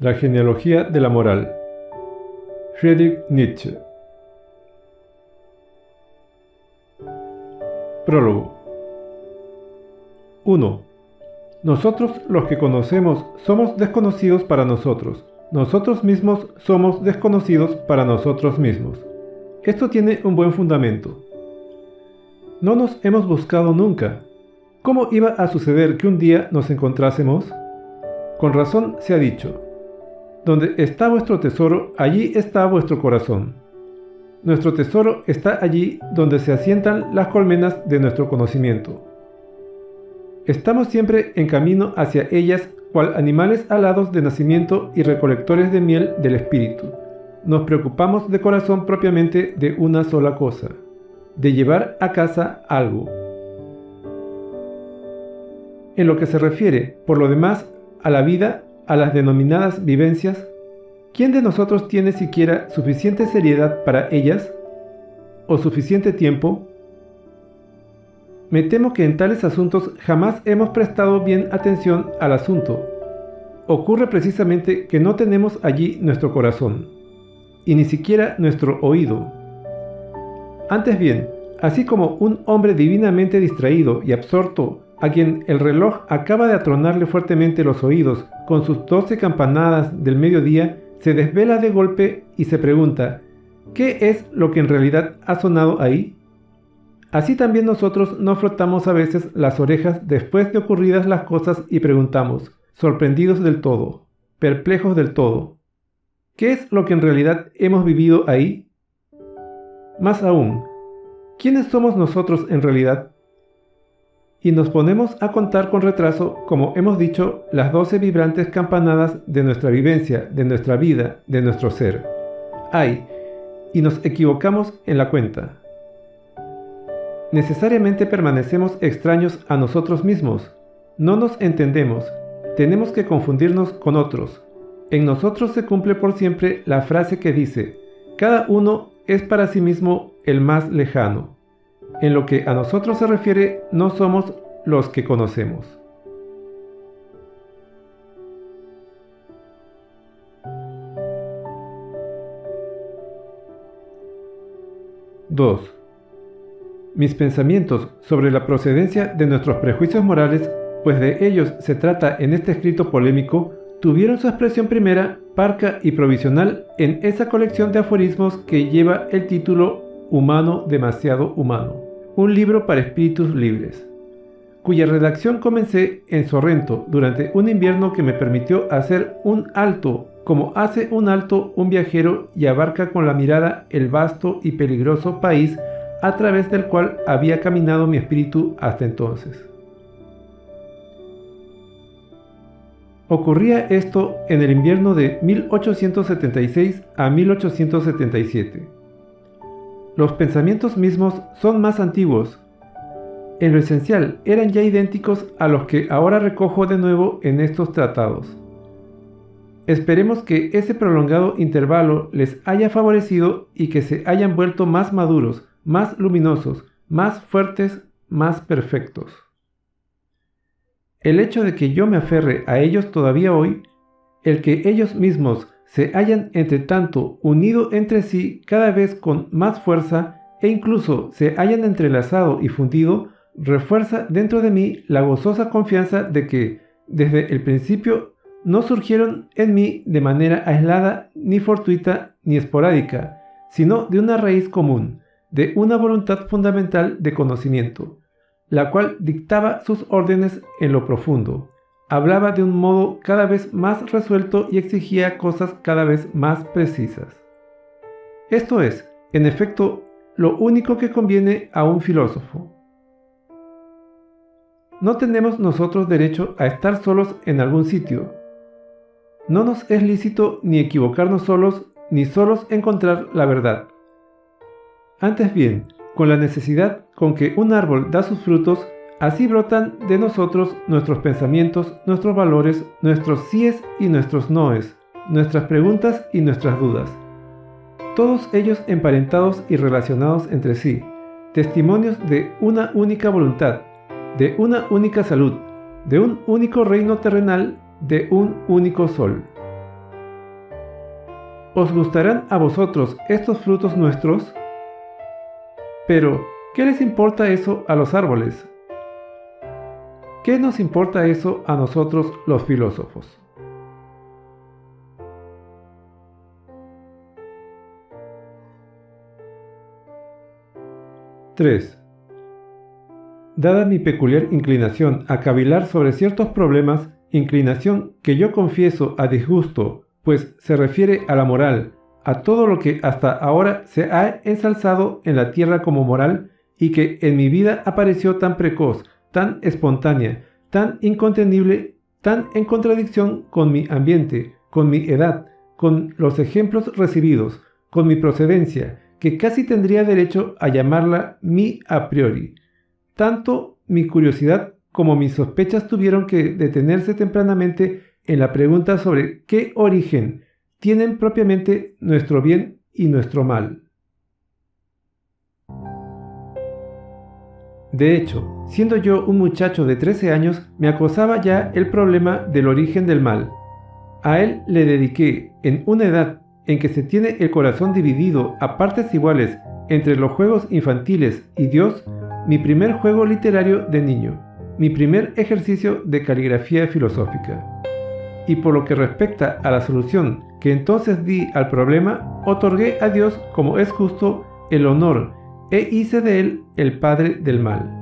La genealogía de la moral. Friedrich Nietzsche. Prólogo. 1. Nosotros los que conocemos somos desconocidos para nosotros. Nosotros mismos somos desconocidos para nosotros mismos. Esto tiene un buen fundamento. No nos hemos buscado nunca. ¿Cómo iba a suceder que un día nos encontrásemos? Con razón se ha dicho: donde está vuestro tesoro, allí está vuestro corazón. Nuestro tesoro está allí donde se asientan las colmenas de nuestro conocimiento. Estamos siempre en camino hacia ellas, cual animales alados de nacimiento y recolectores de miel del espíritu. Nos preocupamos de corazón propiamente de una sola cosa: de llevar a casa algo. En lo que se refiere, por lo demás, a la vida, a las denominadas vivencias, ¿quién de nosotros tiene siquiera suficiente seriedad para ellas? ¿O suficiente tiempo? Me temo que en tales asuntos jamás hemos prestado bien atención al asunto. Ocurre precisamente que no tenemos allí nuestro corazón, y ni siquiera nuestro oído. Antes bien, así como un hombre divinamente distraído y absorto, a quien el reloj acaba de atronarle fuertemente los oídos con sus 12 campanadas del mediodía, se desvela de golpe y se pregunta: ¿qué es lo que en realidad ha sonado ahí? Así también nosotros nos frotamos a veces las orejas después de ocurridas las cosas y preguntamos, sorprendidos del todo, perplejos del todo: ¿qué es lo que en realidad hemos vivido ahí? Más aún, ¿quiénes somos nosotros en realidad? Y nos ponemos a contar con retraso, como hemos dicho, las 12 vibrantes campanadas de nuestra vivencia, de nuestra vida, de nuestro ser. ¡Ay! Y nos equivocamos en la cuenta. Necesariamente permanecemos extraños a nosotros mismos. No nos entendemos. Tenemos que confundirnos con otros. En nosotros se cumple por siempre la frase que dice: cada uno es para sí mismo el más lejano. En lo que a nosotros se refiere, no somos los que conocemos. (2) Mis pensamientos sobre la procedencia de nuestros prejuicios morales, pues de ellos se trata en este escrito polémico, tuvieron su expresión primera, parca y provisional en esa colección de aforismos que lleva el título Humano demasiado humano, un libro para espíritus libres, cuya redacción comencé en Sorrento durante un invierno que me permitió hacer un alto, como hace un alto un viajero y abarca con la mirada el vasto y peligroso país a través del cual había caminado mi espíritu hasta entonces. Ocurría esto en el invierno de 1876 a 1877. Los pensamientos mismos son más antiguos. En lo esencial eran ya idénticos a los que ahora recojo de nuevo en estos tratados. Esperemos que ese prolongado intervalo les haya favorecido y que se hayan vuelto más maduros, más luminosos, más fuertes, más perfectos. El hecho de que yo me aferre a ellos todavía hoy, el que ellos mismos se hayan entre tanto unido entre sí cada vez con más fuerza e incluso se hayan entrelazado y fundido, refuerza dentro de mí la gozosa confianza de que, desde el principio, no surgieron en mí de manera aislada, ni fortuita, ni esporádica, sino de una raíz común, de una voluntad fundamental de conocimiento, la cual dictaba sus órdenes en lo profundo, hablaba de un modo cada vez más resuelto y exigía cosas cada vez más precisas. Esto es, en efecto, lo único que conviene a un filósofo. No tenemos nosotros derecho a estar solos en algún sitio. No nos es lícito ni equivocarnos solos, ni solos encontrar la verdad. Antes bien, con la necesidad con que un árbol da sus frutos, así brotan de nosotros nuestros pensamientos, nuestros valores, nuestros síes y nuestros noes, nuestras preguntas y nuestras dudas. Todos ellos emparentados y relacionados entre sí, testimonios de una única voluntad, de una única salud, de un único reino terrenal, de un único sol. ¿os gustarán a vosotros estos frutos nuestros? Pero, ¿qué les importa eso a los árboles? ¿Qué nos importa eso a nosotros los filósofos? �3. Dada mi peculiar inclinación a cavilar sobre ciertos problemas, inclinación que yo confieso a disgusto, pues se refiere a la moral, a todo lo que hasta ahora se ha ensalzado en la tierra como moral y que en mi vida apareció tan precoz, tan espontánea, tan incontenible, tan en contradicción con mi ambiente, con mi edad, con los ejemplos recibidos, con mi procedencia, que casi tendría derecho a llamarla mi a priori. Tanto mi curiosidad como mis sospechas tuvieron que detenerse tempranamente en la pregunta sobre qué origen tienen propiamente nuestro bien y nuestro mal. De hecho, siendo yo un muchacho de 13 años, me acosaba ya el problema del origen del mal. A él le dediqué, en una edad en que se tiene el corazón dividido a partes iguales entre los juegos infantiles y Dios, mi primer juego literario de niño, mi primer ejercicio de caligrafía filosófica. Y por lo que respecta a la solución que entonces di al problema, otorgué a Dios, como es justo, el honor e hice de él el padre del mal.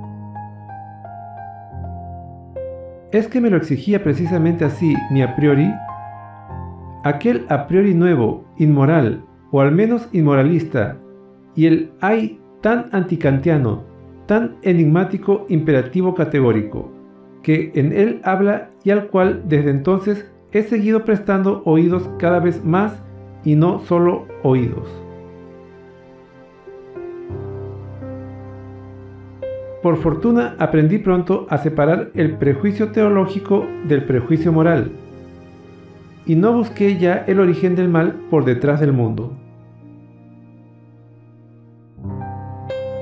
¿Es que me lo exigía precisamente así mi a priori? Aquel a priori nuevo, inmoral, o al menos inmoralista, y el ay tan antikantiano, tan enigmático imperativo categórico, que en él habla y al cual desde entonces he seguido prestando oídos cada vez más y no solo oídos. Por fortuna aprendí pronto a separar el prejuicio teológico del prejuicio moral, y no busqué ya el origen del mal por detrás del mundo.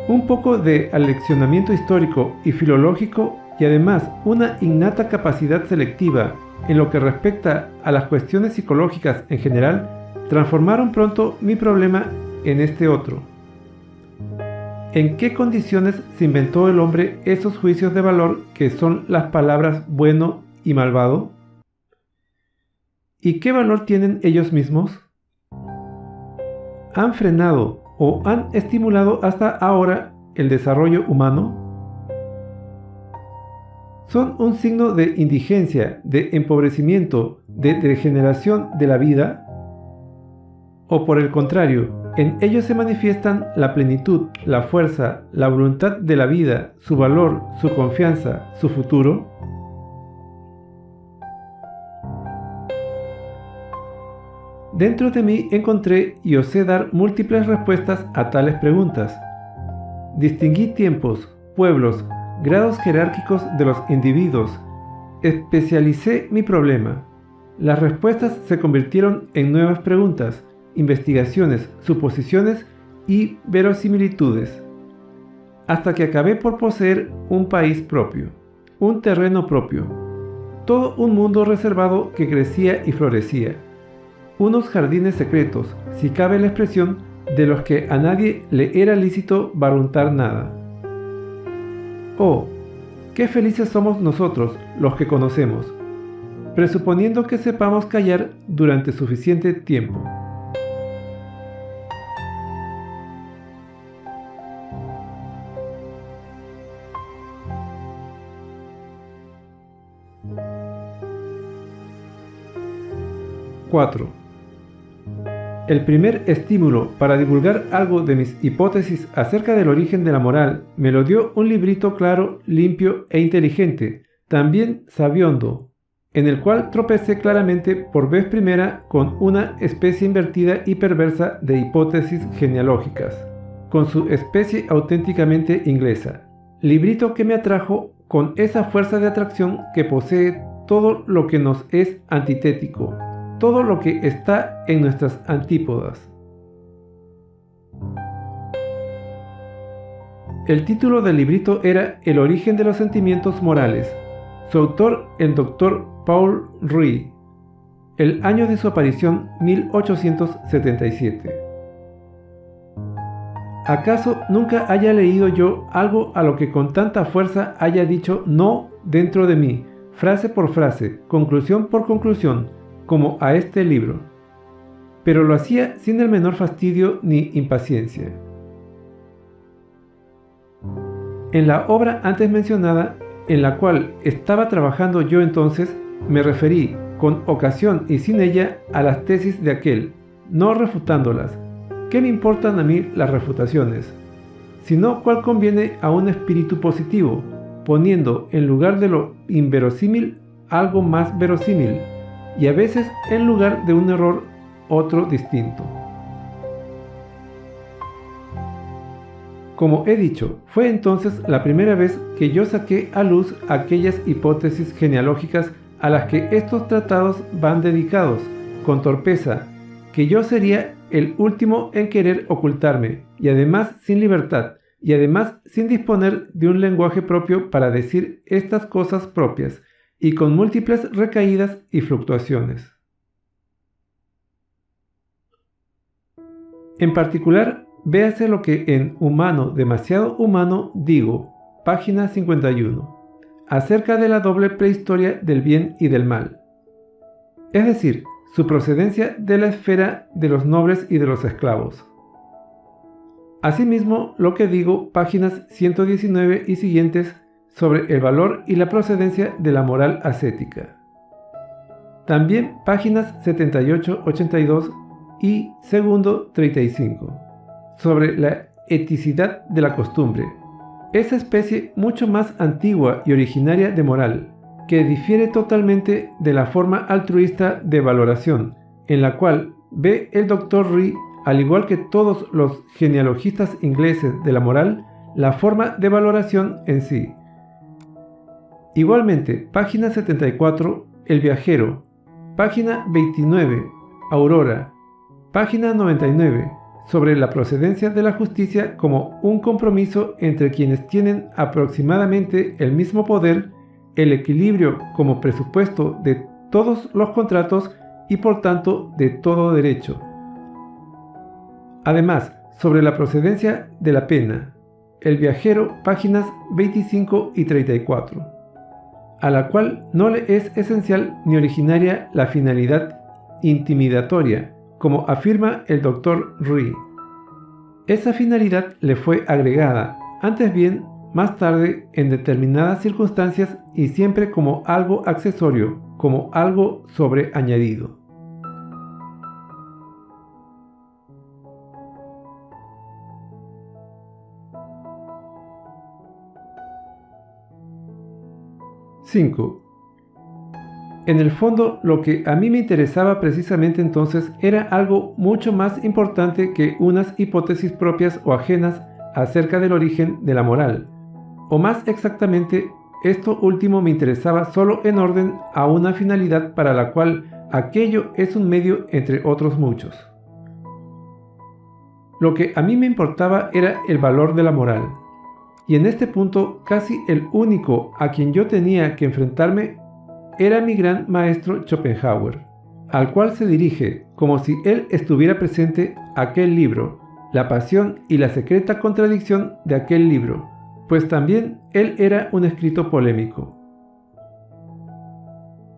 Un poco de aleccionamiento histórico y filológico y además una innata capacidad selectiva en lo que respecta a las cuestiones psicológicas en general transformaron pronto mi problema en este otro. ¿En qué condiciones se inventó el hombre esos juicios de valor que son las palabras bueno y malvado? ¿Y qué valor tienen ellos mismos? ¿Han frenado o han estimulado hasta ahora el desarrollo humano? ¿Son un signo de indigencia, de empobrecimiento, de degeneración de la vida? ¿O por el contrario, en ellos se manifiestan la plenitud, la fuerza, la voluntad de la vida, su valor, su confianza, su futuro? Dentro de mí encontré y osé dar múltiples respuestas a tales preguntas. Distinguí tiempos, pueblos, grados jerárquicos de los individuos. Especialicé mi problema. Las respuestas se convirtieron en nuevas preguntas, investigaciones, suposiciones y verosimilitudes, hasta que acabé por poseer un país propio, un terreno propio, todo un mundo reservado que crecía y florecía, unos jardines secretos, si cabe la expresión, de los que a nadie le era lícito barruntar nada. Oh, qué felices somos nosotros, los que conocemos, presuponiendo que sepamos callar durante suficiente tiempo. �4. El primer estímulo para divulgar algo de mis hipótesis acerca del origen de la moral me lo dio un librito claro, limpio e inteligente, también sabiondo, en el cual tropecé claramente por vez primera con una especie invertida y perversa de hipótesis genealógicas, con su especie auténticamente inglesa. Librito que me atrajo con esa fuerza de atracción que posee todo lo que nos es antitético, todo lo que está en nuestras antípodas. El título del librito era El origen de los sentimientos morales. Su autor, el Dr. Paul Ruy. el año de su aparición 1877. ¿Acaso nunca haya leído yo algo a lo que con tanta fuerza haya dicho no dentro de mí, frase por frase, conclusión por conclusión, como a este libro? Pero lo hacía sin el menor fastidio ni impaciencia. En la obra antes mencionada, en la cual estaba trabajando yo entonces, me referí, con ocasión y sin ella, a las tesis de aquel, no refutándolas. ¿Qué me importan a mí las refutaciones? Sino cuál conviene a un espíritu positivo, poniendo en lugar de lo inverosímil algo más verosímil, y a veces en lugar de un error otro distinto. Como he dicho, fue entonces la primera vez que yo saqué a luz aquellas hipótesis genealógicas a las que estos tratados van dedicados, con torpeza, que yo sería el último en querer ocultarme, y además sin libertad, y además sin disponer de un lenguaje propio para decir estas cosas propias, y con múltiples recaídas y fluctuaciones. En particular, véase lo que en Humano, demasiado humano, digo, página 51, acerca de la doble prehistoria del bien y del mal. Es decir, su procedencia de la esfera de los nobles y de los esclavos. Asimismo, lo que digo, páginas 119 y siguientes, sobre el valor y la procedencia de la moral ascética. También páginas 78, 82 y segundo 35, sobre la eticidad de la costumbre, esa especie mucho más antigua y originaria de moral, que difiere totalmente de la forma altruista de valoración, en la cual ve el Dr. Ree, al igual que todos los genealogistas ingleses de la moral, la forma de valoración en sí. Igualmente, página 74, El viajero, página 29, Aurora, página 99, sobre la procedencia de la justicia como un compromiso entre quienes tienen aproximadamente el mismo poder, el equilibrio como presupuesto de todos los contratos y por tanto de todo derecho. Además, sobre la procedencia de la pena, El viajero, páginas 25 y 34, a la cual no le es esencial ni originaria la finalidad intimidatoria, como afirma el Dr. Ree. Esa finalidad le fue agregada, antes bien, más tarde, en determinadas circunstancias y siempre como algo accesorio, como algo sobreañadido. (5) En el fondo, lo que a mí me interesaba precisamente entonces era algo mucho más importante que unas hipótesis propias o ajenas acerca del origen de la moral. O más exactamente, esto último me interesaba solo en orden a una finalidad para la cual aquello es un medio entre otros muchos. Lo que a mí me importaba era el valor de la moral, y en este punto casi el único a quien yo tenía que enfrentarme era mi gran maestro Schopenhauer, al cual se dirige, como si él estuviera presente, aquel libro, la pasión y la secreta contradicción de aquel libro, pues también él era un escrito polémico.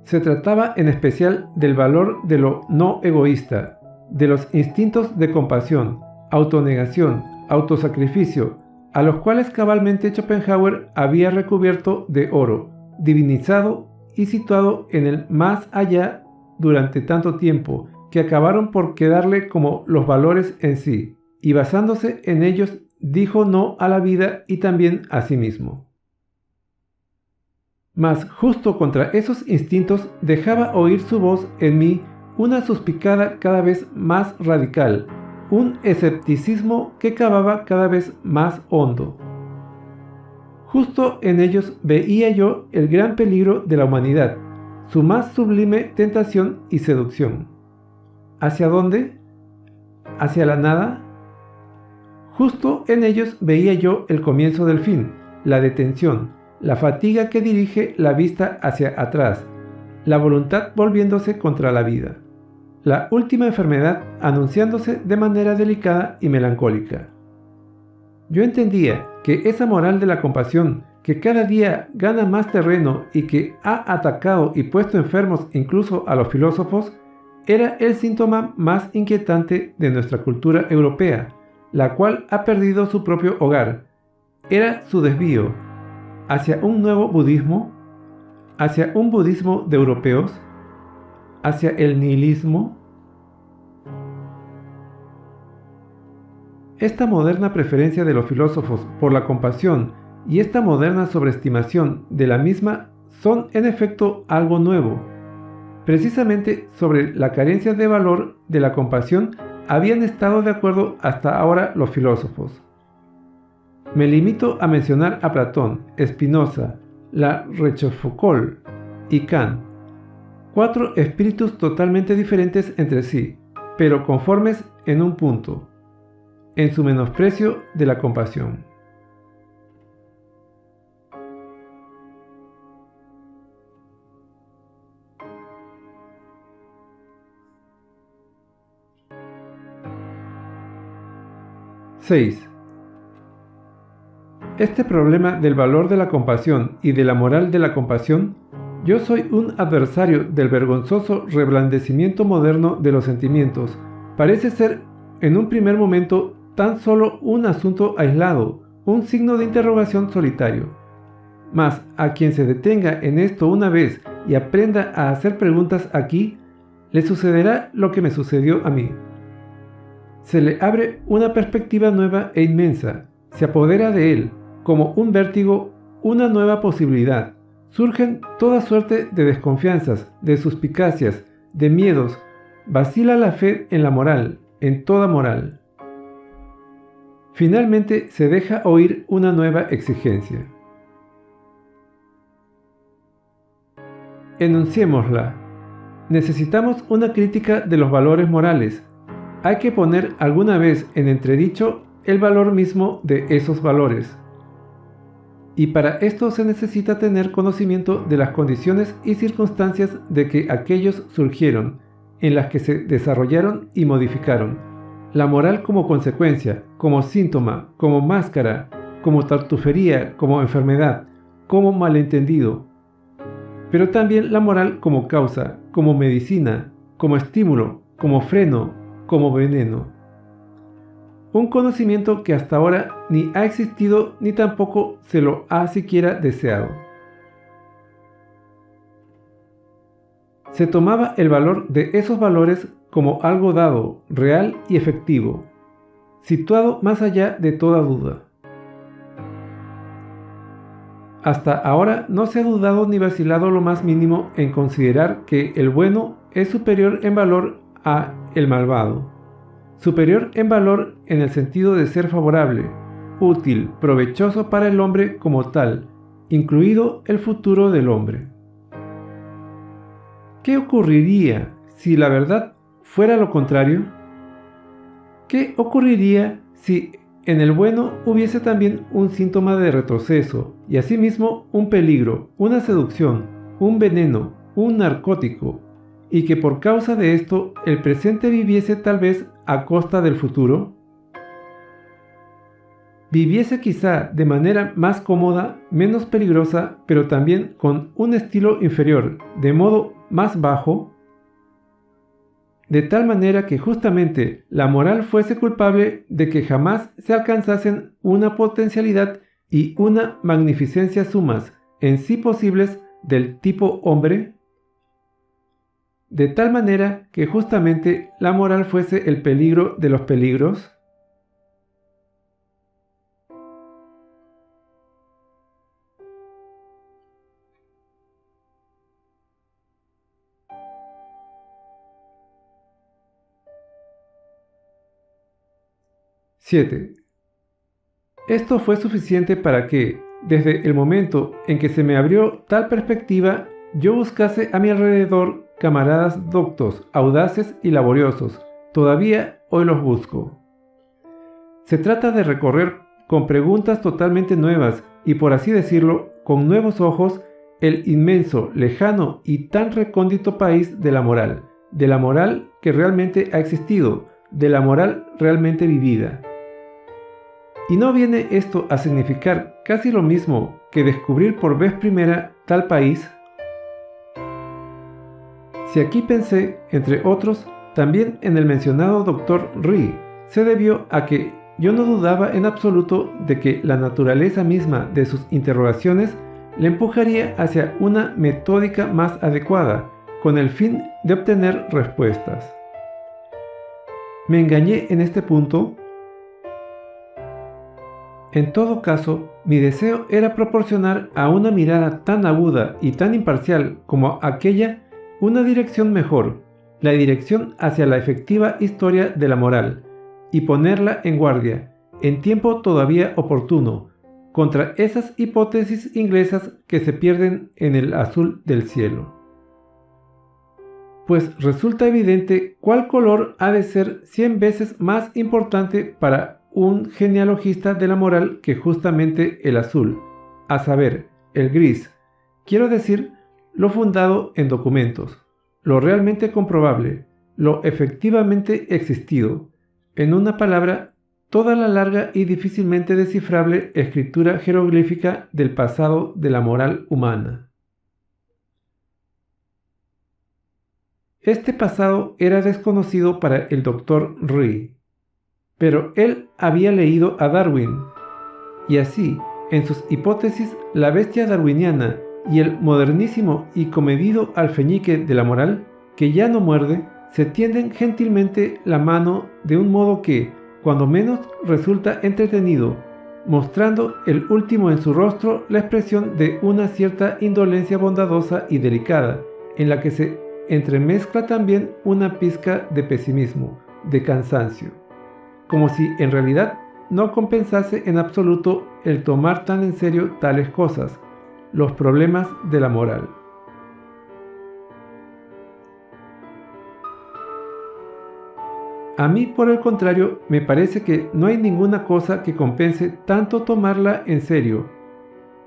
Se trataba en especial del valor de lo no egoísta, de los instintos de compasión, autonegación, autosacrificio, a los cuales cabalmente Schopenhauer había recubierto de oro, divinizado y situado en el más allá durante tanto tiempo, que acabaron por quedarle como los valores en sí, y basándose en ellos dijo no a la vida y también a sí mismo. Mas justo contra esos instintos dejaba oír su voz en mí una suspicada cada vez más radical, un escepticismo que cavaba cada vez más hondo. Justo en ellos veía yo el gran peligro de la humanidad, su más sublime tentación y seducción. ¿Hacia dónde? ¿Hacia la nada? Justo en ellos veía yo el comienzo del fin, la detención, la fatiga que dirige la vista hacia atrás, la voluntad volviéndose contra la vida, la última enfermedad anunciándose de manera delicada y melancólica. Yo entendía que esa moral de la compasión, que cada día gana más terreno y que ha atacado y puesto enfermos incluso a los filósofos, era el síntoma más inquietante de nuestra cultura europea, la cual ha perdido su propio hogar. Era su desvío hacia un nuevo budismo, hacia un budismo de europeos, hacia el nihilismo. Esta moderna preferencia de los filósofos por la compasión y esta moderna sobreestimación de la misma son en efecto algo nuevo. Precisamente sobre la carencia de valor de la compasión habían estado de acuerdo hasta ahora los filósofos. Me limito a mencionar a Platón, Spinoza, La Rochefoucauld y Kant, 4 espíritus totalmente diferentes entre sí, pero conformes en un punto, en su menosprecio de la compasión. ¡6! Este problema del valor de la compasión y de la moral de la compasión, yo soy un adversario del vergonzoso reblandecimiento moderno de los sentimientos, parece ser en un primer momento tan solo un asunto aislado, un signo de interrogación solitario. Mas a quien se detenga en esto una vez y aprenda a hacer preguntas aquí, le sucederá lo que me sucedió a mí. Se le abre una perspectiva nueva e inmensa, se apodera de él, como un vértigo, una nueva posibilidad. Surgen toda suerte de desconfianzas, de suspicacias, de miedos, vacila la fe en la moral, en toda moral. Finalmente se deja oír una nueva exigencia. Enunciémosla. Necesitamos una crítica de los valores morales. Hay que poner alguna vez en entredicho el valor mismo de esos valores. Y para esto se necesita tener conocimiento de las condiciones y circunstancias de que aquellos surgieron, en las que se desarrollaron y modificaron. La moral como consecuencia, como síntoma, como máscara, como tartufería, como enfermedad, como malentendido. Pero también la moral como causa, como medicina, como estímulo, como freno, como veneno. Un conocimiento que hasta ahora ni ha existido ni tampoco se lo ha siquiera deseado. Se tomaba el valor de esos valores como algo dado, real y efectivo, situado más allá de toda duda. Hasta ahora no se ha dudado ni vacilado lo más mínimo en considerar que el bueno es superior en valor a el malvado. Superior en valor en el sentido de ser favorable, útil, provechoso para el hombre como tal, incluido el futuro del hombre. ¿Qué ocurriría si la verdad fuera lo contrario? ¿Qué ocurriría si en el bueno hubiese también un síntoma de retroceso y asimismo un peligro, una seducción, un veneno, un narcótico, y que por causa de esto el presente viviese tal vez a costa del futuro? Viviese quizá de manera más cómoda, menos peligrosa, pero también con un estilo inferior, de modo más bajo, de tal manera que justamente la moral fuese culpable de que jamás se alcanzasen una potencialidad y una magnificencia sumas en sí posibles del tipo hombre, de tal manera que justamente la moral fuese el peligro de los peligros. (7) Esto fue suficiente para que, desde el momento en que se me abrió tal perspectiva, yo buscase a mi alrededor camaradas doctos, audaces y laboriosos. Todavía hoy los busco. Se trata de recorrer con preguntas totalmente nuevas y, por así decirlo, con nuevos ojos, el inmenso, lejano y tan recóndito país de la moral que realmente ha existido, de la moral realmente vivida. ¿Y no viene esto a significar casi lo mismo que descubrir por vez primera tal país? Si aquí pensé, entre otros, también en el mencionado Dr. Rhee, se debió a que yo no dudaba en absoluto de que la naturaleza misma de sus interrogaciones le empujaría hacia una metódica más adecuada, con el fin de obtener respuestas. ¿Me engañé en este punto? En todo caso, mi deseo era proporcionar a una mirada tan aguda y tan imparcial como aquella una dirección mejor, la dirección hacia la efectiva historia de la moral, y ponerla en guardia, en tiempo todavía oportuno, contra esas hipótesis inglesas que se pierden en el azul del cielo. Pues resulta evidente cuál color ha de ser 100 veces más importante para un genealogista de la moral que justamente el azul, a saber, el gris, quiero decir, lo fundado en documentos, lo realmente comprobable, lo efectivamente existido, en una palabra, toda la larga y difícilmente descifrable escritura jeroglífica del pasado de la moral humana. Este pasado era desconocido para el Dr. Rhee, pero él había leído a Darwin, y así, en sus hipótesis, la bestia darwiniana y el modernísimo y comedido alfeñique de la moral, que ya no muerde, se tienden gentilmente la mano de un modo que, cuando menos, resulta entretenido, mostrando el último en su rostro la expresión de una cierta indolencia bondadosa y delicada, en la que se entremezcla también una pizca de pesimismo, de cansancio, como si en realidad no compensase en absoluto el tomar tan en serio tales cosas, los problemas de la moral. A mí, por el contrario, me parece que no hay ninguna cosa que compense tanto tomarla en serio.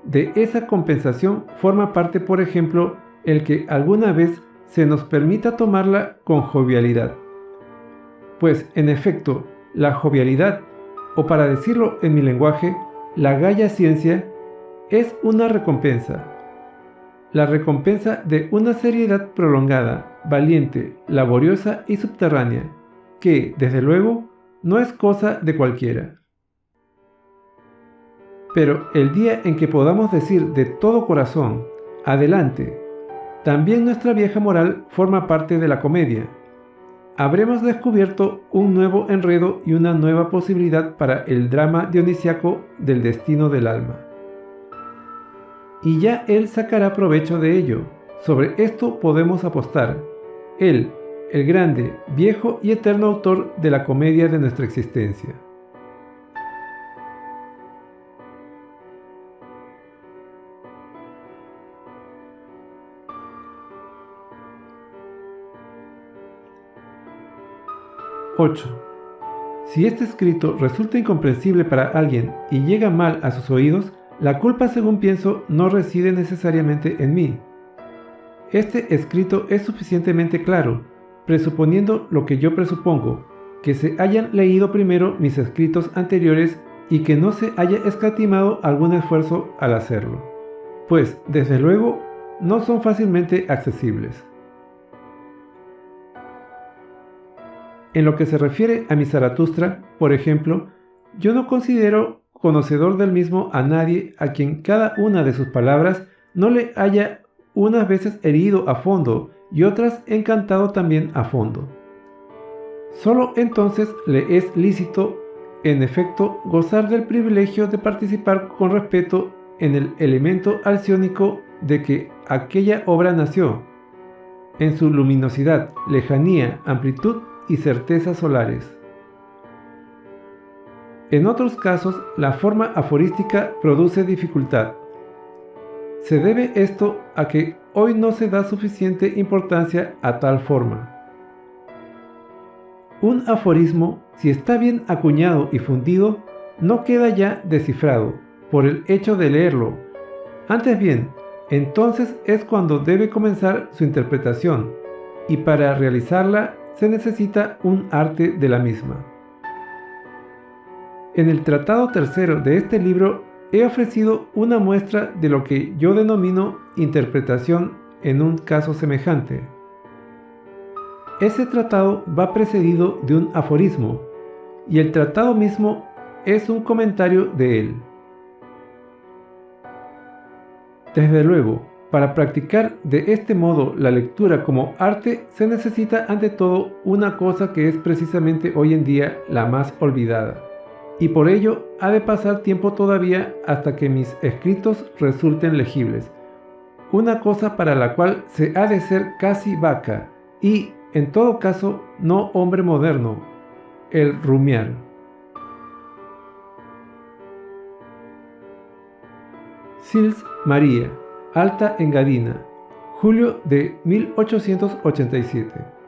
De esa compensación forma parte, por ejemplo, el que alguna vez se nos permita tomarla con jovialidad. Pues, en efecto, la jovialidad, o para decirlo en mi lenguaje, la gaya ciencia, es una recompensa. La recompensa de una seriedad prolongada, valiente, laboriosa y subterránea, que, desde luego, no es cosa de cualquiera. Pero el día en que podamos decir de todo corazón, adelante, también nuestra vieja moral forma parte de la comedia, habremos descubierto un nuevo enredo y una nueva posibilidad para el drama dionisiaco del destino del alma. Y ya él sacará provecho de ello. Sobre esto podemos apostar. Él, el grande, viejo y eterno autor de la comedia de nuestra existencia. #8. Si este escrito resulta incomprensible para alguien y llega mal a sus oídos, la culpa, según pienso, no reside necesariamente en mí. Este escrito es suficientemente claro, presuponiendo lo que yo presupongo, que se hayan leído primero mis escritos anteriores y que no se haya escatimado algún esfuerzo al hacerlo, pues, desde luego, no son fácilmente accesibles. En lo que se refiere a mi Zaratustra, por ejemplo, yo no considero conocedor del mismo a nadie a quien cada una de sus palabras no le haya unas veces herido a fondo y otras encantado también a fondo. Solo entonces le es lícito, en efecto, gozar del privilegio de participar con respeto en el elemento alciónico de que aquella obra nació, en su luminosidad, lejanía, amplitud y certezas solares. En otros casos, la forma aforística produce dificultad. Se debe esto a que hoy no se da suficiente importancia a tal forma. Un aforismo, si está bien acuñado y fundido, no queda ya descifrado por el hecho de leerlo. Antes bien, entonces es cuando debe comenzar su interpretación, y para realizarla se necesita un arte de la misma. En el tratado tercero de este libro he ofrecido una muestra de lo que yo denomino interpretación en un caso semejante. Ese tratado va precedido de un aforismo, y el tratado mismo es un comentario de él. Desde luego, para practicar de este modo la lectura como arte se necesita ante todo una cosa que es precisamente hoy en día la más olvidada, y por ello ha de pasar tiempo todavía hasta que mis escritos resulten legibles, una cosa para la cual se ha de ser casi vaca y, en todo caso, no hombre moderno, el rumiar. Sils María, Alta Engadina, julio de 1887.